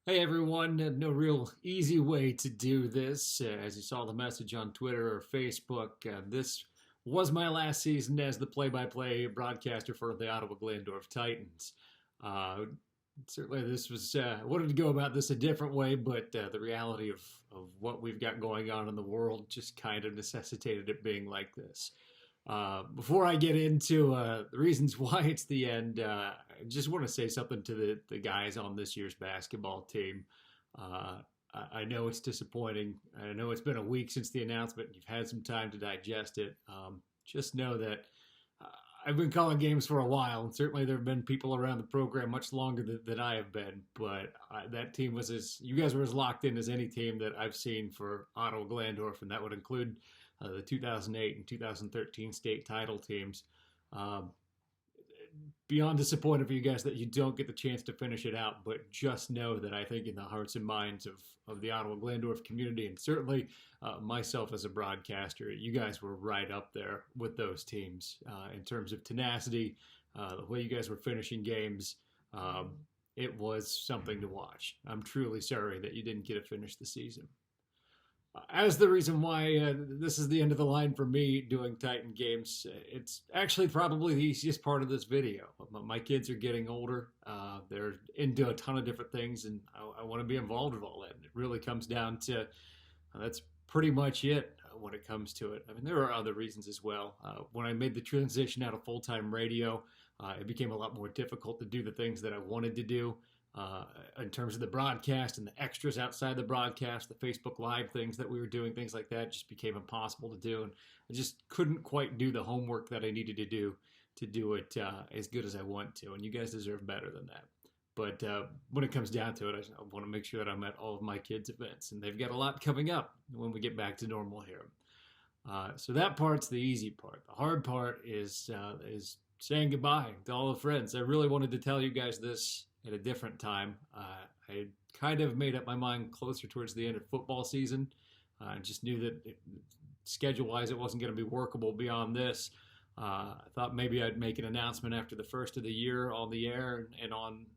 Hey everyone, no real easy way to do this. As you saw the message on Twitter or Facebook, this was my last season as the play-by-play broadcaster for the Ottawa-Glandorf Titans. Uh, Certainly, this was wanted to go about this a different way, but the reality of what we've got going on in the world just kind of necessitated it being like this. Before I get into the reasons why it's the end, I just want to say something to the guys on this year's basketball team. Uh, I know it's disappointing. I know it's been a week since the announcement. You've had some time to digest it. Just know that uh, I've been calling games for a while, and certainly there have been people around the program much longer than I have been. But that team was you guys were as locked in as any team that I've seen for Ottawa-Glandorf, and that would include the 2008 and 2013 state title teams. Um, Beyond disappointed for you guys that you don't get the chance to finish it out, but just know that I think in the hearts and minds of the Ottawa-Glandorf community, and certainly myself as a broadcaster, you guys were right up there with those teams in terms of tenacity, the way you guys were finishing games. It was something to watch. I'm truly sorry that you didn't get to finish the season. As the reason why this is the end of the line for me doing Titan games, it's actually probably the easiest part of this video. My kids are getting older. They're into a ton of different things, and I want to be involved with all that. And it really comes down to that's pretty much it when it comes to it. I mean, there are other reasons as well. When I made the transition out of full-time radio, it became a lot more difficult to do the things that I wanted to do in terms of the broadcast and the extras outside the broadcast, the Facebook Live things that we were doing, things like that just became impossible to do. And I just couldn't quite do the homework that I needed to do it as good as I want to. And you guys deserve better than that. But when it comes down to it, I want to make sure that I'm at all of my kids' events. And they've got a lot coming up when we get back to normal here. So that part's the easy part. The hard part is saying goodbye to all the friends. I really wanted to tell you guys this at a different time. I kind of made up my mind closer towards the end of football season. I just knew that schedule-wise it wasn't going to be workable beyond this. I thought maybe I'd make an announcement after the first of the year on the air and on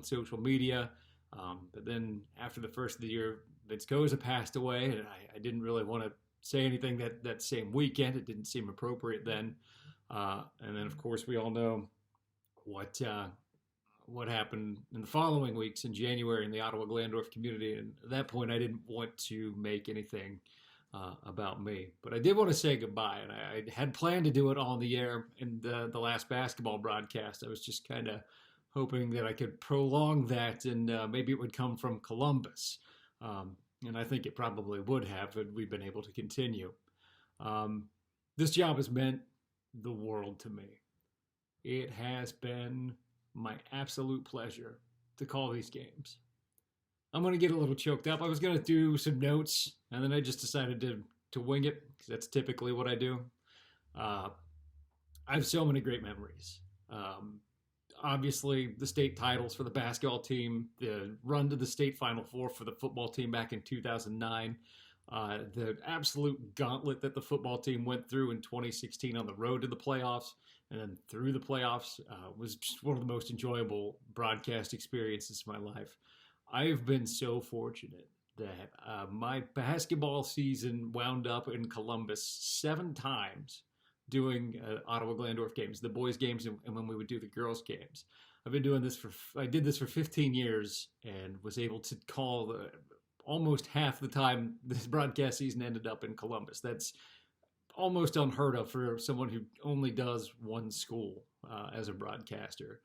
social media. But then after the first of the year, Vince Goza passed away, and I didn't really want to say anything that same weekend. It didn't seem appropriate then. And then, of course, we all know what happened in the following weeks in January in the Ottawa-Glandorf community. And at that point, I didn't want to make anything about me. But I did want to say goodbye, and I had planned to do it on the air in the last basketball broadcast. I was just kind of hoping that I could prolong that, and maybe it would come from Columbus. And I think it probably would have, had we been able to continue. This job has meant the world to me. It has been my absolute pleasure to call these games. I'm going to get a little choked up. I was going to do some notes, and then I just decided to wing it, because that's typically what I do. I have so many great memories. Obviously, the state titles for the basketball team, the run to the state Final Four for the football team back in 2009, the absolute gauntlet that the football team went through in 2016 on the road to the playoffs and then through the playoffs was just one of the most enjoyable broadcast experiences of my life. I've been so fortunate that my basketball season wound up in Columbus 7 times doing Ottawa-Glandorf games, the boys' games, and when we would do the girls' games. I did this for 15 years and was able to call almost half the time this broadcast season ended up in Columbus. That's almost unheard of for someone who only does one school as a broadcaster.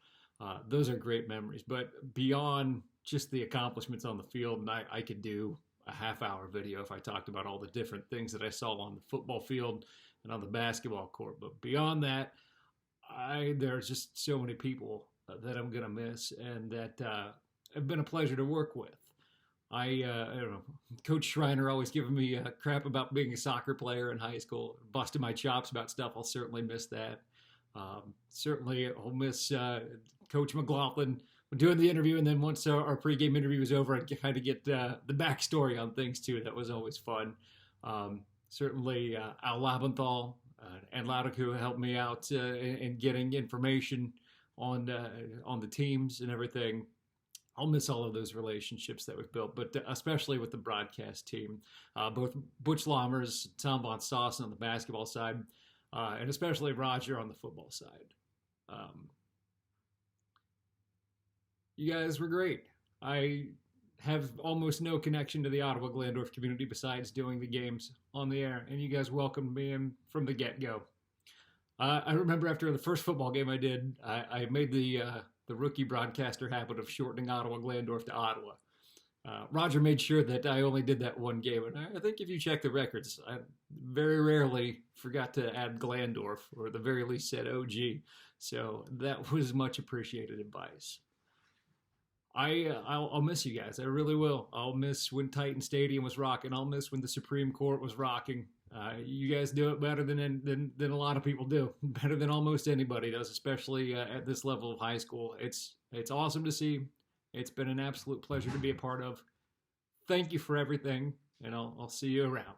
Those are great memories. But beyond just the accomplishments on the field, and I could do a half-hour video if I talked about all the different things that I saw on the football field and on the basketball court. But beyond that, there's just so many people that I'm going to miss and that have been a pleasure to work with. I don't know, Coach Schreiner always giving me crap about being a soccer player in high school, busting my chops about stuff. I'll certainly miss that. Certainly, I'll miss Coach McLaughlin doing the interview, and then once our pregame interview was over, I'd kind of get the backstory on things too. That was always fun. Certainly, Al Labenthal and Laudick, who helped me out in getting information on the teams and everything. I'll miss all of those relationships that we've built, but especially with the broadcast team, both Butch Lammers, Tom Von Stossen on the basketball side, and especially Roger on the football side. Um, you guys were great. I have almost no connection to the Ottawa-Glandorf community besides doing the games on the air, and you guys welcomed me in from the get-go. I remember after the first football game I did, I made the rookie broadcaster habit of shortening Ottawa-Glandorf to Ottawa. Roger made sure that I only did that one game, and I think if you check the records, I very rarely forgot to add Glandorf, or at the very least said OG. So that was much appreciated advice. I'll miss you guys. I really will. I'll miss when Titan Stadium was rocking. I'll miss when the Supreme Court was rocking. You guys do it better than a lot of people do. Better than almost anybody does, especially at this level of high school. It's awesome to see. It's been an absolute pleasure to be a part of. Thank you for everything, and I'll see you around.